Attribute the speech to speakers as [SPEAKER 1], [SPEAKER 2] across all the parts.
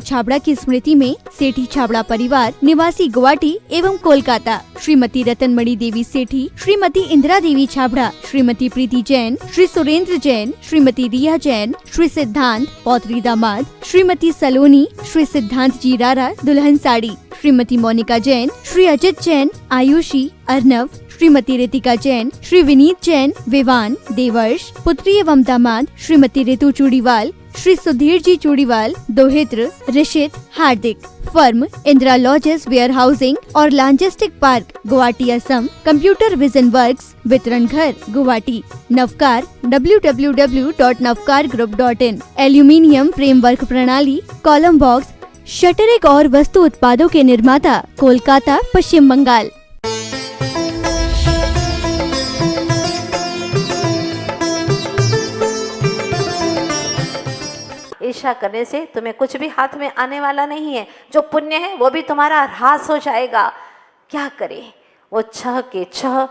[SPEAKER 1] छाबड़ा की स्मृति में सेठी छाबड़ा परिवार निवासी गुवाहाटी एवं कोलकाता श्रीमती रतनमणि देवी सेठी, श्रीमती इंदिरा देवी छाबड़ा, श्रीमती प्रीति जैन, श्री सुरेंद्र जैन, श्रीमती रिया जैन, श्री सिद्धांत पौत्री दामाद, श्रीमती सलोनी, श्री सिद्धांत जी रारा दुल्हन साड़ी, श्रीमती मोनिका जैन, श्री अजित जैन, आयुषी, अर्नव, श्रीमती रितिका जैन, श्री विनीत जैन, विवान, देवर्ष, पुत्री एवं दामाद, श्रीमती ऋतु चूड़ीवाल, श्री सुधीर जी चूड़ीवाल, दोहित्र, Rishit, Hardik. Firm Indira lodges warehousing और logistic park, Guwahati, Assam. Computer vision works, वितरण घर, Guwahati. Navkar www.navkargroup.in। Aluminium framework प्रणाली, कॉलम बॉक्स, शटरेक और वस्तु उत्पादों के निर्माता, कोलकाता, पश्चिम बंगाल।
[SPEAKER 2] ईर्ष्या करने से तुम्हें कुछ भी हाथ में आने वाला नहीं है। जो पुण्य है वो भी तुम्हारा ह्रास हो जाएगा। क्या करे? वो 6 के 6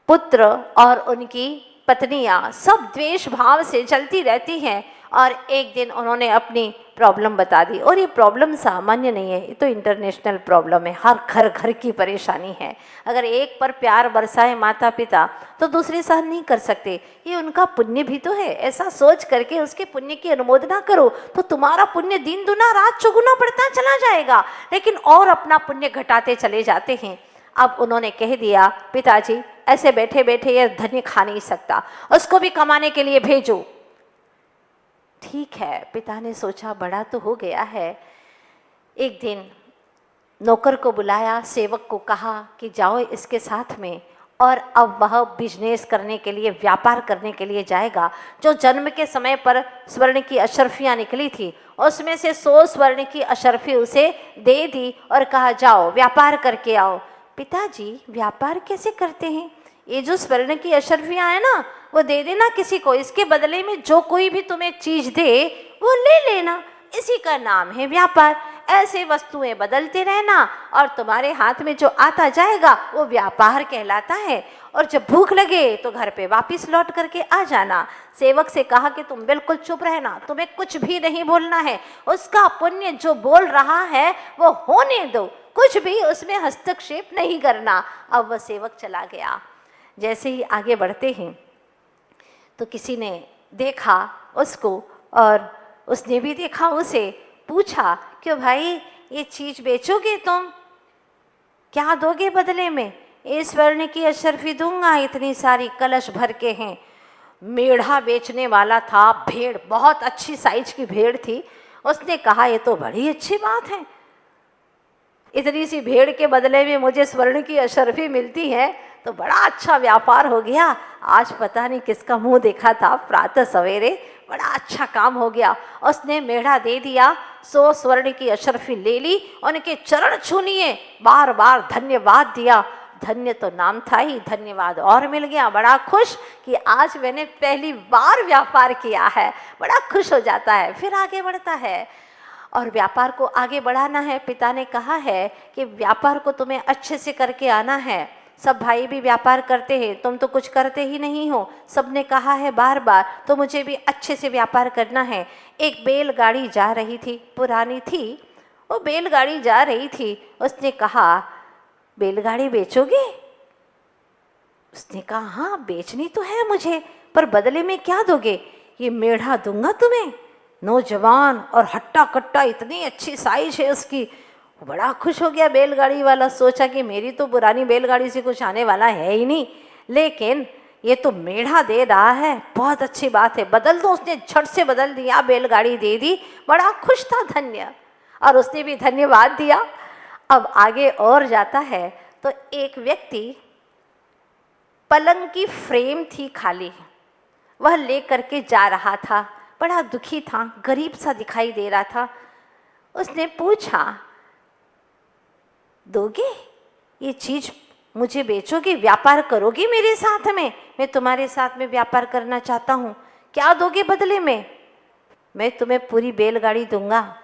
[SPEAKER 2] पुत्र और उनकी पत्नियां सब द्वेष भाव से जलती रहती हैं। और एक दिन उन्होंने अपनी प्रॉब्लम बता दी। और ये प्रॉब्लम सामान्य नहीं है, ये तो इंटरनेशनल प्रॉब्लम है। हर घर घर की परेशानी है। अगर एक पर प्यार बरसाए माता पिता तो दूसरे सहन नहीं कर सकते। ये उनका पुण्य भी तो है। ऐसा सोच करके उसके पुण्य की अनुमोदना करो तो तुम्हारा पुण्य दिन दुना रात चौगुना बढ़ता चला जाएगा। लेकिन और अपना पुण्य घटाते चले जाते हैं। अब उन्होंने कह दिया, पिताजी ऐसे बैठे बैठे ये धन्य खा नहीं सकता, उसको भी कमाने के लिए भेजो। ठीक है, पिता ने सोचा बड़ा तो हो गया है। एक दिन नौकर को बुलाया, सेवक को कहा कि जाओ इसके साथ में। और अब वह बिजनेस करने के लिए, व्यापार करने के लिए जाएगा। जो जन्म के समय पर स्वर्ण की अशर्फियाँ निकली थी उसमें से 100 स्वर्ण की अशर्फी उसे दे दी और कहा जाओ व्यापार करके आओ। पिताजी व्यापार कैसे करते हैं? ये जो स्वर्ण की अशर्फियाँ हैं ना, वो दे देना किसी को। इसके बदले में जो कोई भी तुम्हें चीज़ दे वो ले लेना। इसी का नाम है व्यापार। ऐसे वस्तुएं बदलते रहना और तुम्हारे हाथ में जो आता जाएगा वो व्यापार कहलाता है। और जब भूख लगे तो घर पे वापस लौट करके आ जाना। सेवक से कहा कि तुम बिल्कुल चुप रहना, तुम्हें कुछ भी नहीं बोलना है। उसका पुण्य जो बोल रहा है वो होने दो, कुछ भी उसमें हस्तक्षेप नहीं करना। अब वह सेवक चला गया। जैसे ही आगे बढ़ते हैं तो किसी ने देखा उसको और उसने भी देखा उसे। पूछा, क्यों भाई ये चीज़ बेचोगे तुम? क्या दोगे बदले में? ये स्वर्ण की अशर्फी दूंगा, इतनी सारी कलश भर के हैं। मेढ़ा बेचने वाला था, भेड़, बहुत अच्छी साइज की भेड़ थी। उसने कहा ये तो बड़ी अच्छी बात है, इतनी सी भेड़ के बदले में मुझे स्वर्ण की अशर्फी मिलती है तो बड़ा अच्छा व्यापार हो गया। आज पता नहीं किसका मुंह देखा था, प्रातः सवेरे बड़ा अच्छा काम हो गया। उसने मेढ़ा दे दिया, 100 स्वर्ण की अशर्फी ले ली, उनके चरण छूनिए, बार बार धन्यवाद दिया। धन्य तो नाम था ही, धन्यवाद और मिल गया। बड़ा खुश कि आज मैंने पहली बार व्यापार किया है। बड़ा खुश हो जाता है, फिर आगे बढ़ता है और व्यापार को आगे बढ़ाना है। पिता ने कहा है कि व्यापार को तुम्हें अच्छे से करके आना है। सब भाई भी व्यापार करते हैं, तुम तो कुछ करते ही नहीं हो। सबने कहा है बार बार, तो मुझे भी अच्छे से व्यापार करना है। एक बैलगाड़ी जा रही थी, पुरानी थी, वो बैलगाड़ी जा रही थी। उसने कहा, बैलगाड़ी बेचोगे? उसने कहा, हाँ बेचनी तो है मुझे, पर बदले में क्या दोगे? ये मेढ़ा दूंगा तुम्हें। नौजवान और हट्टा कट्टा, इतनी अच्छी साइज है उसकी। बड़ा खुश हो गया बैलगाड़ी वाला। सोचा कि मेरी तो पुरानी बैलगाड़ी से कुछ आने वाला है ही नहीं, लेकिन ये तो मेढ़ा दे रहा है, बहुत अच्छी बात है, बदल दो। उसने झट से बदल दिया, बैलगाड़ी दे दी। बड़ा खुश था, धन्य, और उसने भी धन्यवाद दिया। अब आगे और जाता है तो एक व्यक्ति, पलंग की फ्रेम थी खाली, वह ले करके जा रहा था। बड़ा दुखी था, गरीब सा दिखाई दे रहा था। उसने पूछा, दोगे ये चीज़ मुझे, बेचोगे, व्यापार करोगी मेरे साथ में? मैं तुम्हारे साथ में व्यापार करना चाहता हूँ, क्या दोगे बदले में? मैं तुम्हें पूरी बैलगाड़ी दूंगा।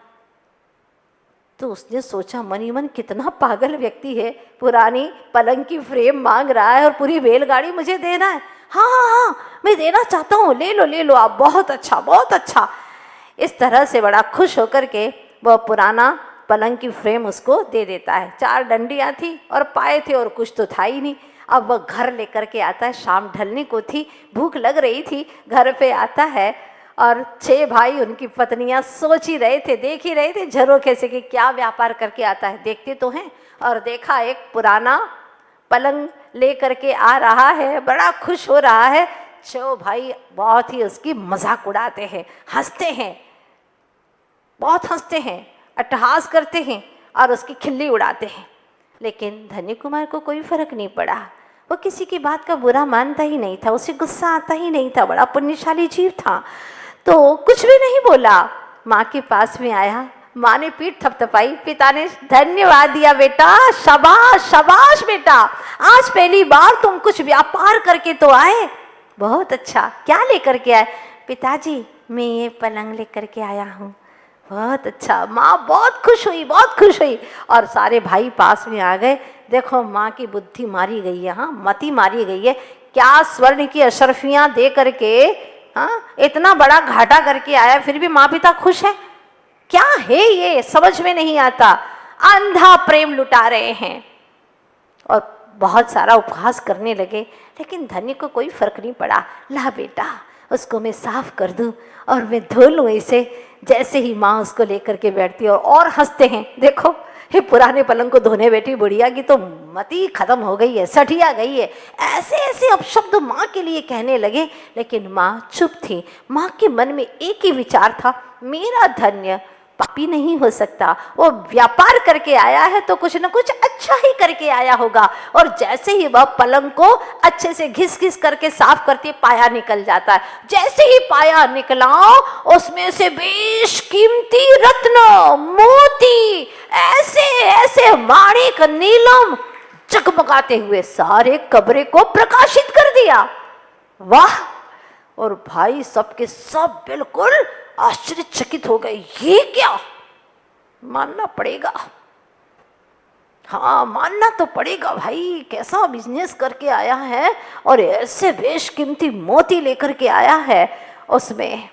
[SPEAKER 2] तो उसने सोचा मन ही मन, कितना पागल व्यक्ति है, पुरानी पलंग की फ्रेम मांग रहा है और पूरी बैलगाड़ी मुझे देना है। हाँ हाँ हाँ, मैं देना चाहता हूँ, ले लो आप, बहुत अच्छा बहुत अच्छा। इस तरह से बड़ा खुश होकर के वह पुराना पलंग की फ्रेम उसको दे देता है। 4 डंडियाँ थी और पाए थे और कुछ तो था ही नहीं। अब वह घर लेकर के आता है, शाम ढलने को थी, भूख लग रही थी, घर पे आता है और 6 भाई उनकी पत्नियां सोच ही रहे थे, देख ही रहे थे झरोखे से कि क्या व्यापार करके आता है, देखते तो हैं। और देखा एक पुराना पलंग ले करके आ रहा है, बड़ा खुश हो रहा है। 6 भाई बहुत ही उसकी मजाक उड़ाते हैं, हंसते हैं, बहुत हंसते हैं, अट्टहास करते हैं और उसकी खिल्ली उड़ाते हैं। लेकिन धन्य कुमार को कोई फर्क नहीं पड़ा, वो किसी की बात का बुरा मानता ही नहीं था, उसे गुस्सा आता ही नहीं था, बड़ा पुण्यशाली जीव था। तो कुछ भी नहीं बोला, माँ के पास में आया, माँ ने पीठ थपथपाई, पिता ने धन्यवाद दिया, बेटा शाबाश शाबाश बेटा, आज पहली बार तुम कुछ व्यापार करके तो आए, बहुत अच्छा। क्या लेकर के आए? पिताजी मैं ये पलंग लेकर के आया हूँ। बहुत अच्छा। माँ बहुत खुश हुई, बहुत खुश हुई और सारे भाई पास में आ गए। देखो माँ की बुद्धि मारी गई है, हाँ मति मारी गई है। क्या स्वर्ण की अशरफियाँ दे करके हाँ इतना बड़ा घाटा करके आया, फिर भी माँ पिता खुश है? क्या है ये, समझ में नहीं आता। अंधा प्रेम लुटा रहे हैं और बहुत सारा उपहास करने लगे। लेकिन धन्य को कोई फर्क नहीं पड़ा। ला बेटा उसको मैं साफ कर दूं और मैं धो लूँ इसे। जैसे ही माँ उसको लेकर के बैठती है और हंसते हैं। देखो ये पुराने पलंग को धोने बैठी बुढ़िया की तो मति खत्म हो गई है, सठिया गई है। ऐसे ऐसे अपशब्द माँ के लिए कहने लगे, लेकिन माँ चुप थी। माँ के मन में एक ही विचार था, मेरा धन्य पापी नहीं हो सकता, वो व्यापार करके आया है तो कुछ न कुछ अच्छा ही करके आया होगा। और जैसे ही वह पलंग को अच्छे से घिस घिस करके साफ करती है, पाया निकल जाता है। जैसे ही पाया निकला उसमें से बेशकीमती रत्न मोती ऐसे ऐसे माणिक नीलम जगमगाते हुए सारे कमरे को प्रकाशित कर दिया। वाह! और भाई सबके सब बिल्कुल आश्चर्यचकित हो गए। ये क्या? मानना पड़ेगा, हाँ मानना तो पड़ेगा भाई, कैसा बिजनेस करके आया है और ऐसे बेशकीमती मोती लेकर के आया है। उसमें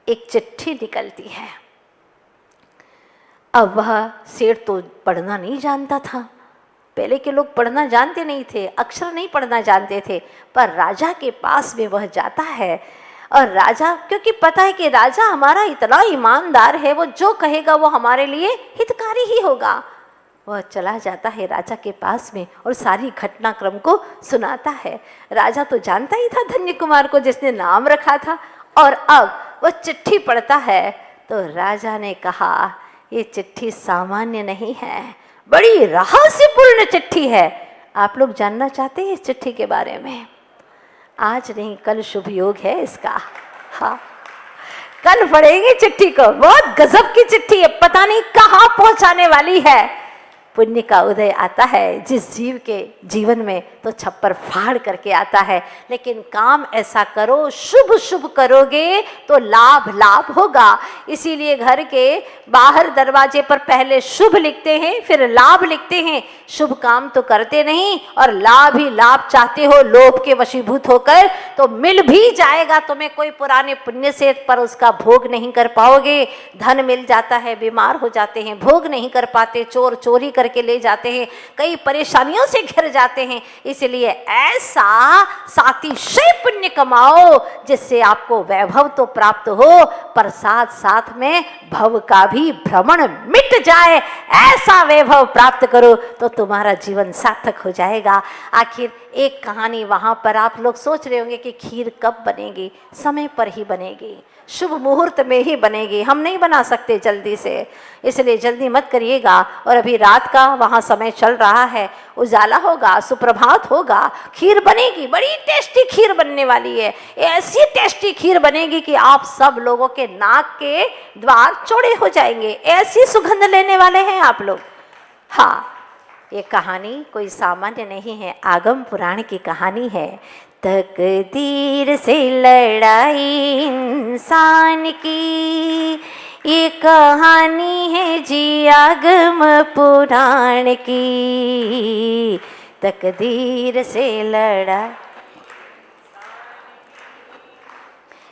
[SPEAKER 2] एक चिट्ठी निकलती है। अब वह सेठ तो पढ़ना नहीं जानता था, पहले के लोग पढ़ना जानते नहीं थे, अक्षर नहीं पढ़ना जानते थे, पर राजा के पास में वह जाता है और राजा, क्योंकि पता है कि राजा हमारा इतना ईमानदार है, वो जो कहेगा वो हमारे लिए हितकारी ही होगा। वह चला जाता है राजा के पास में और सारी घटनाक्रम को सुनाता है। राजा तो जानता ही था धन्य कुमार को जिसने नाम रखा था। और अब वह चिट्ठी पढ़ता है तो राजा ने कहा, ये चिट्ठी सामान्य नहीं है, बड़ी रहस्यपूर्ण चिट्ठी है। आप लोग जानना चाहते हैं इस चिट्ठी के बारे में? आज नहीं कल शुभ योग है इसका। हाँ कल पढ़ेंगे चिट्ठी को, बहुत गजब की चिट्ठी है, पता नहीं कहाँ पहुंचाने वाली है। पुण्य का उदय आता है जिस जीव के जीवन में तो छप्पर फाड़ करके आता है। लेकिन काम ऐसा करो, शुभ शुभ करोगे तो लाभ लाभ होगा। इसीलिए घर के बाहर दरवाजे पर पहले शुभ लिखते हैं, फिर लाभ लिखते हैं। शुभ काम तो करते नहीं और लाभ ही लाभ चाहते हो लोभ के वशीभूत होकर, तो मिल भी जाएगा तुम्हें कोई पुराने पुण्य से, पर उसका भोग नहीं कर पाओगे। धन मिल जाता है, बीमार हो जाते हैं, भोग नहीं कर पाते, चोर चोरी करके ले जाते हैं, कई परेशानियों से घिर जाते हैं। इसलिए ऐसा सातिशय पुण्य कमाओ जिससे आपको वैभव तो प्राप्त हो, पर साथ साथ में भव का भी भ्रमण मिट जाए। ऐसा वैभव प्राप्त करो तो तुम्हारा जीवन सार्थक हो जाएगा। आखिर एक कहानी वहां पर आप लोग सोच रहे होंगे कि खीर कब बनेगी? समय पर ही बनेगी, शुभ मुहूर्त में ही बनेगी, हम नहीं बना सकते जल्दी से, इसलिए जल्दी मत करिएगा। और अभी रात का वहाँ समय चल रहा है, उजाला होगा, सुप्रभात होगा, खीर बनेगी, बड़ी टेस्टी खीर बनने वाली है। ऐसी टेस्टी खीर बनेगी कि आप सब लोगों के नाक के द्वार चौड़े हो जाएंगे, ऐसी सुगंध लेने वाले हैं आप लोग। हाँ ये कहानी कोई सामान्य नहीं है, आगम पुराण की कहानी है। तकदीर से लड़ाई इंसान की, ये कहानी है जी आगम पुराण की। तकदीर से लड़ा,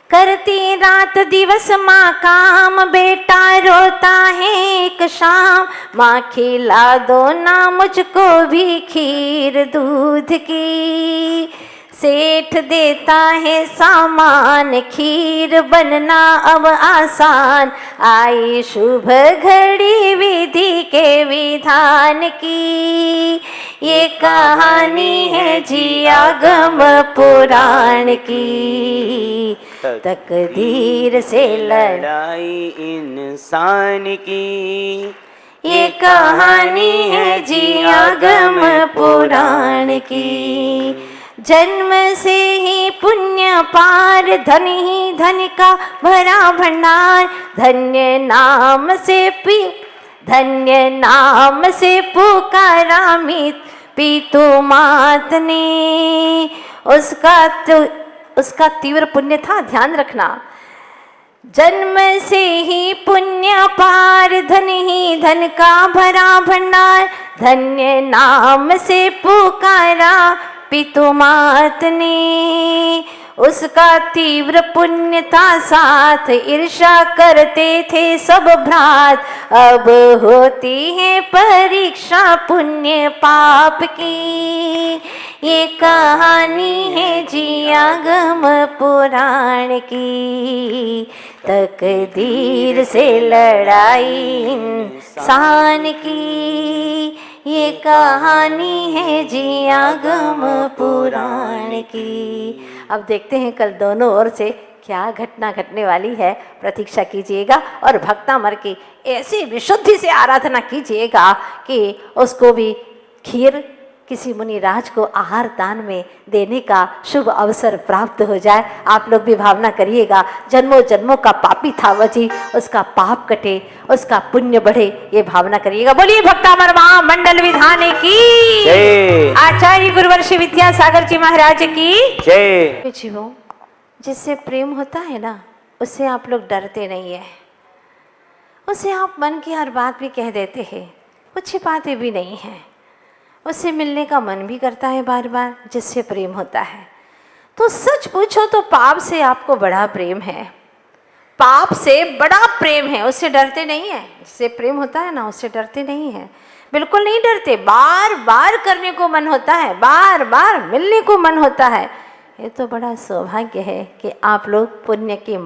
[SPEAKER 2] करती रात दिवस माँ काम, बेटा रोता है एक शाम, माँ खिला दो ना मुझको भी खीर दूध की। सेठ देता है सामान, खीर बनना अब आसान, आई शुभ घड़ी विधि के विधान की। ये कहानी है जी आगम पुराण की, तकदीर से
[SPEAKER 3] लड़ाई इंसान की।
[SPEAKER 2] ये कहानी है जी आगम पुराण की। जन्म से ही पुण्य पार, धन ही धन का भरा भंडार, धन्य नाम से पुकारा पितु मात ने। उसका तीव्र पुण्य था, ध्यान रखना। जन्म से ही पुण्य पार, धन ही धन का भरा भंडार, धन्य नाम से पुकारा पितु मात ने। उसका तीव्र पुण्य था साथ, ईर्ष्या करते थे सब भ्रात, अब होती है परीक्षा पुण्य पाप की। ये कहानी है जी आगम पुराण की, तकदीर से लड़ाई इंसान की। ये कहानी है जी आगम पुराण की। अब देखते हैं कल दोनों ओर से क्या घटना घटने वाली है, प्रतीक्षा कीजिएगा और भक्तामर की ऐसी विशुद्धि से आराधना कीजिएगा कि उसको भी खीर किसी मुनिराज को आहार दान में देने का शुभ अवसर प्राप्त हो जाए। आप लोग भी भावना करिएगा, जन्मों जन्मों का पापी था वह जी, उसका पाप कटे, उसका पुण्य बढ़े, ये भावना करिएगा। बोलिए भक्तामर महामंडल विधान की जय, आचार्य गुरुवर्षि विद्यासागर जी महाराज की जय। जीवों, जिससे प्रेम होता है ना, उससे आप लोग डरते नहीं है, उससे आप मन की हर बात भी कह देते हैं, कुछ छिपाते भी नहीं हैं, उससे मिलने का मन भी करता है बार बार, जिससे प्रेम होता है। तो सच पूछो तो पाप से आपको बड़ा प्रेम है, पाप से बड़ा प्रेम है, उससे डरते नहीं है। जिससे प्रेम होता है ना, उससे डरते नहीं है, बिल्कुल नहीं डरते। बार बार करने को मन होता है, बार बार मिलने को मन होता है। ये तो बड़ा सौभाग्य है कि आप लोग पुण्य के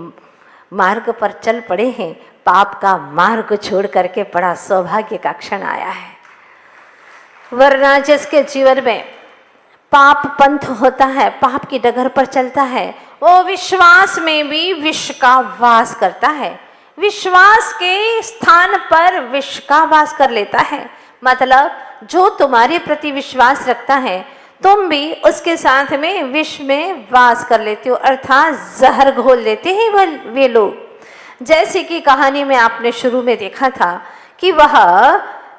[SPEAKER 2] मार्ग पर चल पड़े हैं, पाप का मार्ग छोड़ करके बड़ा सौभाग्य का क्षण आया है। वरना जिसके जीवन में पाप पंथ होता है, पाप की डगर पर चलता है, वो विश्वास में भी विष का वास करता है, विश्वास के स्थान पर विष का वास कर लेता है। मतलब जो तुम्हारे प्रति विश्वास रखता है, तुम भी उसके साथ में विष में वास कर लेते हो, अर्थात जहर घोल लेते हैं वे लोग। जैसे कि कहानी में आपने शुरू में देखा था कि वह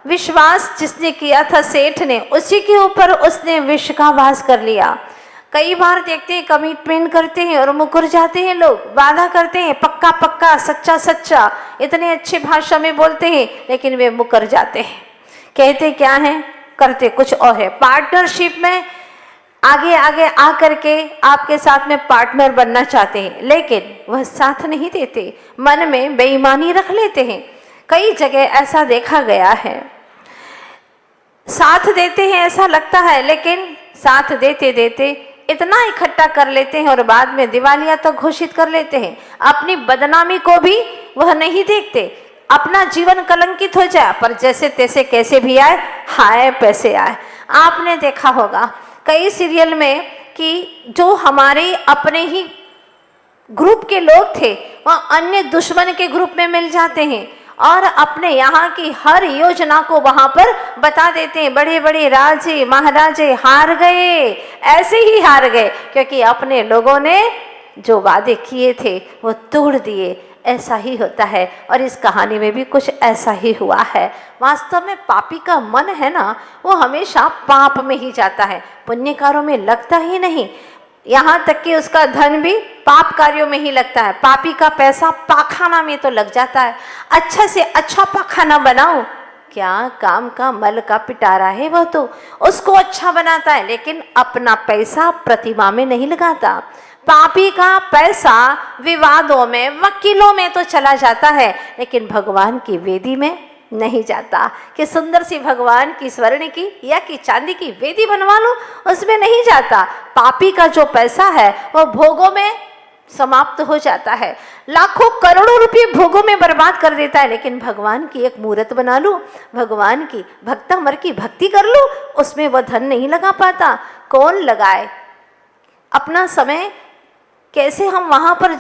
[SPEAKER 2] विश्वास जिसने किया था सेठ ने, उसी के ऊपर उसने विष का वास कर लिया। कई बार देखते हैं कमिटमेंट करते हैं और मुकर जाते हैं लोग, वादा करते हैं पक्का पक्का, सच्चा सच्चा, इतने अच्छे भाषा में बोलते हैं, लेकिन वे मुकर जाते हैं। कहते क्या है, करते कुछ और है। पार्टनरशिप में आगे आगे आ करके आपके साथ में पार्टनर बनना चाहते हैं, लेकिन वह साथ नहीं देते, मन में बेईमानी रख लेते हैं। कई जगह ऐसा देखा गया है, साथ देते हैं ऐसा लगता है, लेकिन साथ देते देते इतना इकट्ठा कर लेते हैं और बाद में दिवालिया तो घोषित कर लेते हैं। अपनी बदनामी को भी वह नहीं देखते, अपना जीवन कलंकित हो जाए, पर जैसे तैसे कैसे भी आए, हाय पैसे आए। आपने देखा होगा कई सीरियल में कि जो हमारे अपने ही ग्रुप के लोग थे, वह अन्य दुश्मन के ग्रुप में मिल जाते हैं और अपने यहाँ की हर योजना को वहां पर बता देते हैं। बड़े बड़े राजे महाराजे हार गए, ऐसे ही हार गए, क्योंकि अपने लोगों ने जो वादे किए थे वो तोड़ दिए। ऐसा ही होता है और इस कहानी में भी कुछ ऐसा ही हुआ है। वास्तव में पापी का मन है ना, वो हमेशा पाप में ही जाता है, पुण्यकारों में लगता ही नहीं। यहाँ तक कि उसका धन भी पाप कार्यों में ही लगता है। पापी का पैसा पाखाना में तो लग जाता है। अच्छा से अच्छा पाखाना बनाओ, क्या काम का मल का पिटारा है वह, तो उसको अच्छा बनाता है, लेकिन अपना पैसा प्रतिमा में नहीं लगाता। पापी का पैसा विवादों में, वकीलों में तो चला जाता है, लेकिन भगवान की वेदी में नहीं जाता। कि सुंदर सी भगवान की स्वर्ण की या कि चांदी की वेदी बनवा लो, उसमें नहीं जाता। पापी का जो पैसा है वो भोगों में समाप्त हो जाता है, लाखों करोड़ों रुपए भोगों में बर्बाद कर देता है। लेकिन भगवान की एक मूर्त बना लूं, भगवान की भक्तमर की भक्ति कर लूं, उसमें वह धन नहीं लगा पाता। कौन लगाए? अपना समय कैसे हम वहां पर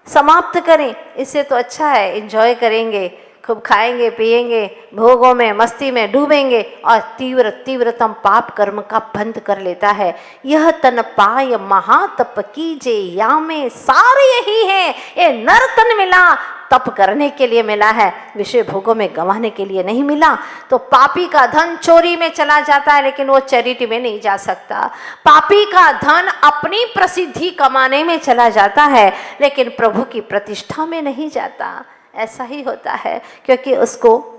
[SPEAKER 2] समाप्त करें? इससे तो अच्छा है एंजॉय करेंगे, खूब खाएंगे पिएंगे, भोगों में मस्ती में डूबेंगे और तीव्रतम पाप कर्म का बंध कर लेता है। यह तन पाय महातप कीजे या में सार यही है, ये नर तन मिला तप करने के लिए मिला है, विषय भोगों में गंवाने के लिए नहीं मिला। तो पापी का धन चोरी में चला जाता है, लेकिन वो चैरिटी में नहीं जा सकता। पापी का धन अपनी प्रसिद्धि कमाने में चला जाता है, लेकिन प्रभु की प्रतिष्ठा में नहीं जाता। ऐसा ही होता है, क्योंकि उसको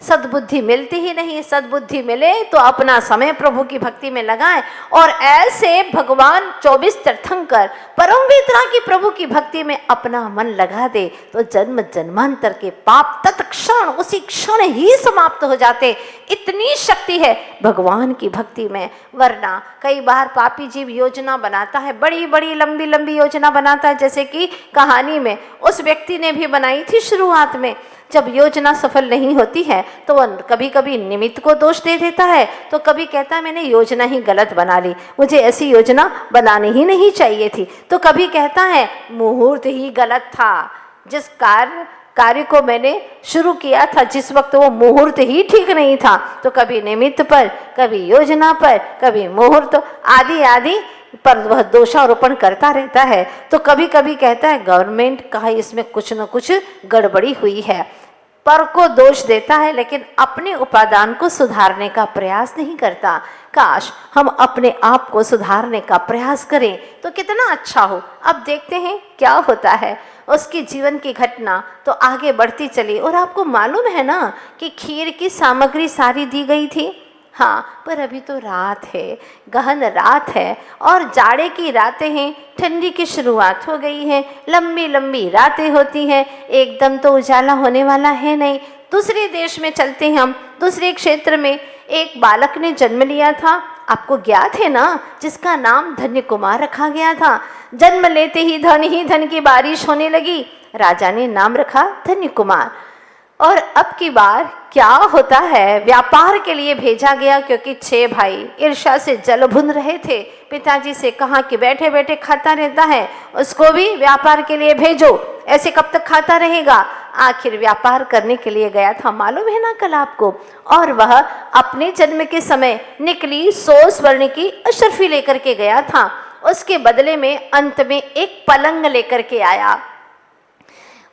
[SPEAKER 2] सद्बुद्धि मिलती ही नहीं। सद्बुद्धि मिले तो अपना समय प्रभु की भक्ति में लगाए, और ऐसे भगवान 24 तीर्थंकर परमविद्रा की प्रभु की भक्ति में अपना मन लगा दे तो जन्म जन्मांतर के पाप तत्क्षण उसी क्षण ही समाप्त हो जाते। इतनी शक्ति है भगवान की भक्ति में। वरना कई बार पापी जीव योजना बनाता है, बड़ी बड़ी लंबी लंबी योजना बनाता है, जैसे कि कहानी में उस व्यक्ति ने भी बनाई थी। शुरुआत में जब योजना सफल नहीं होती है तो वह कभी कभी निमित्त को दोष दे देता है, तो कभी कहता है मैंने योजना ही गलत बना ली, मुझे ऐसी योजना बनानी ही नहीं चाहिए थी। तो कभी कहता है मुहूर्त ही गलत था, जिस कार्य को मैंने शुरू किया था जिस वक्त वो मुहूर्त ही ठीक नहीं था। तो कभी निमित्त पर, कभी योजना पर, कभी मुहूर्त आदि आदि पर वह दोषारोपण करता रहता है। तो कभी कभी कहता है गवर्नमेंट का इसमें कुछ न कुछ गड़बड़ी हुई है, पर को दोष देता है, लेकिन अपने उपादान को सुधारने का प्रयास नहीं करता। काश हम अपने आप को सुधारने का प्रयास करें तो कितना अच्छा हो। अब देखते हैं क्या होता है। उसकी जीवन की घटना तो आगे बढ़ती चली, और आपको मालूम है ना कि खीर की सामग्री सारी दी गई थी। हाँ, पर अभी तो रात है, गहन रात है, और जाड़े की रातें हैं, ठंडी की शुरुआत हो गई है, लंबी लंबी रातें होती हैं, एकदम तो उजाला होने वाला है नहीं। दूसरे देश में चलते हैं हम, दूसरे क्षेत्र में एक बालक ने जन्म लिया था, आपको ज्ञात है ना, जिसका नाम धन्य कुमार रखा गया था। जन्म लेते ही धन की बारिश होने लगी, राजा ने नाम रखा धन्य कुमार। और अब की बार क्या होता है, व्यापार के लिए भेजा गया, क्योंकि 6 भाई ईर्ष्या से जल भुन रहे थे। पिताजी से कहा कि बैठे बैठे खाता रहता है, उसको भी व्यापार के लिए भेजो, ऐसे कब तक खाता रहेगा। आखिर व्यापार करने के लिए गया था, मालूम है ना कल आपको, और वह अपने जन्म के समय निकली 100 स्वर्ण की अशर्फी लेकर के गया था। उसके बदले में अंत में एक पलंग लेकर के आया।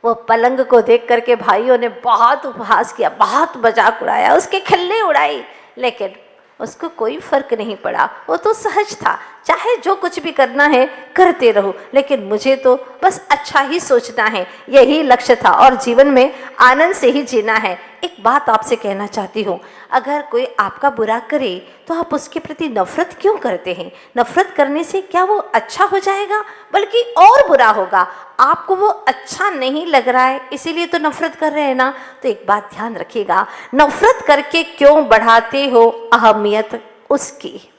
[SPEAKER 2] वो पलंग को देख करके भाइयों ने बहुत उपहास किया, बहुत मजाक उड़ाया, उसके खिल्ली उड़ाई, लेकिन उसको कोई फर्क नहीं पड़ा। वो तो सहज था, चाहे जो कुछ भी करना है करते रहो, लेकिन मुझे तो बस अच्छा ही सोचना है, यही लक्ष्य था, और जीवन में आनंद से ही जीना है। एक बात आपसे कहना चाहती हूँ, अगर कोई आपका बुरा करे तो आप उसके प्रति नफरत क्यों करते हैं? नफरत करने से क्या वो अच्छा हो जाएगा? बल्कि और बुरा होगा। आपको वो अच्छा नहीं लग रहा है, इसीलिए तो नफरत कर रहे हैं ना। तो एक बात ध्यान रखिएगा, नफरत करके क्यों बढ़ाते हो अहमियत उसकी?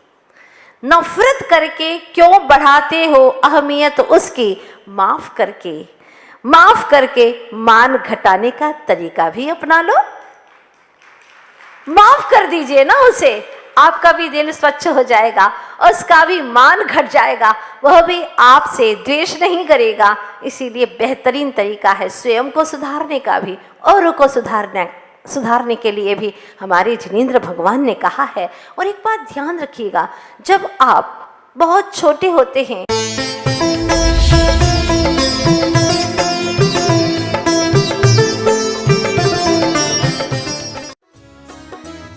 [SPEAKER 2] नफरत करके क्यों बढ़ाते हो अहमियत उसकी? माफ करके मान घटाने का तरीका भी अपना लो। माफ कर दीजिए ना उसे, आपका भी दिल स्वच्छ हो जाएगा, उसका भी मान घट जाएगा, वह भी आपसे द्वेष नहीं करेगा। इसीलिए बेहतरीन तरीका है स्वयं को सुधारने का भी, औरों को सुधारने के लिए भी हमारे जिनेंद्र भगवान ने कहा है। और एक बात ध्यान रखिएगा, जब आप बहुत छोटे होते हैं,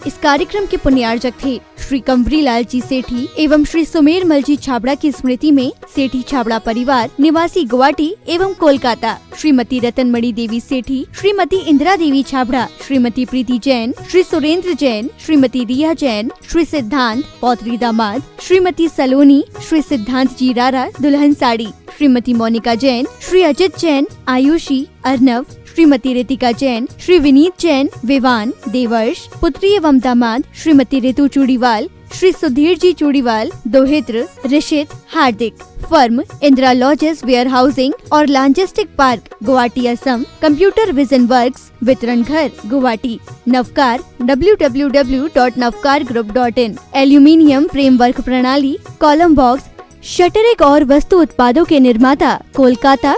[SPEAKER 1] इस कार्यक्रम के पुण्यार्जक थे श्री कंवरी लाल जी सेठी एवं श्री सुमेरमल जी छाबड़ा की स्मृति में सेठी छाबड़ा परिवार निवासी गुवाहाटी एवं कोलकाता, श्रीमती रतनमणि देवी सेठी, श्रीमती इंदिरा देवी छाबड़ा, श्रीमती प्रीति जैन, श्री सुरेंद्र जैन, श्रीमती रिया जैन, श्री सिद्धांत पौत्री दामाद, श्रीमती सलोनी, श्री सिद्धांत जी रारा दुल्हन साड़ी, श्रीमती मोनिका जैन, श्री अजित जैन, आयुषी, अर्नव, श्रीमती रितिका जैन, श्री विनीत जैन, विवान, देवर्ष, पुत्री एवं दामाद श्रीमती रितु चूड़ीवाल, श्री सुधीर जी चूड़ीवाल, दोहित्र, Rishit, Hardik. Firm Indira lodges warehousing और logistic park, Guwahati, Assam. Computer vision works, वितरण घर, Guwahati. Navkar www.navkargroup.in। Aluminium framework प्रणाली, कॉलम बॉक्स, शटरिक और वस्तु उत्पादों के निर्माता, कोलकाता।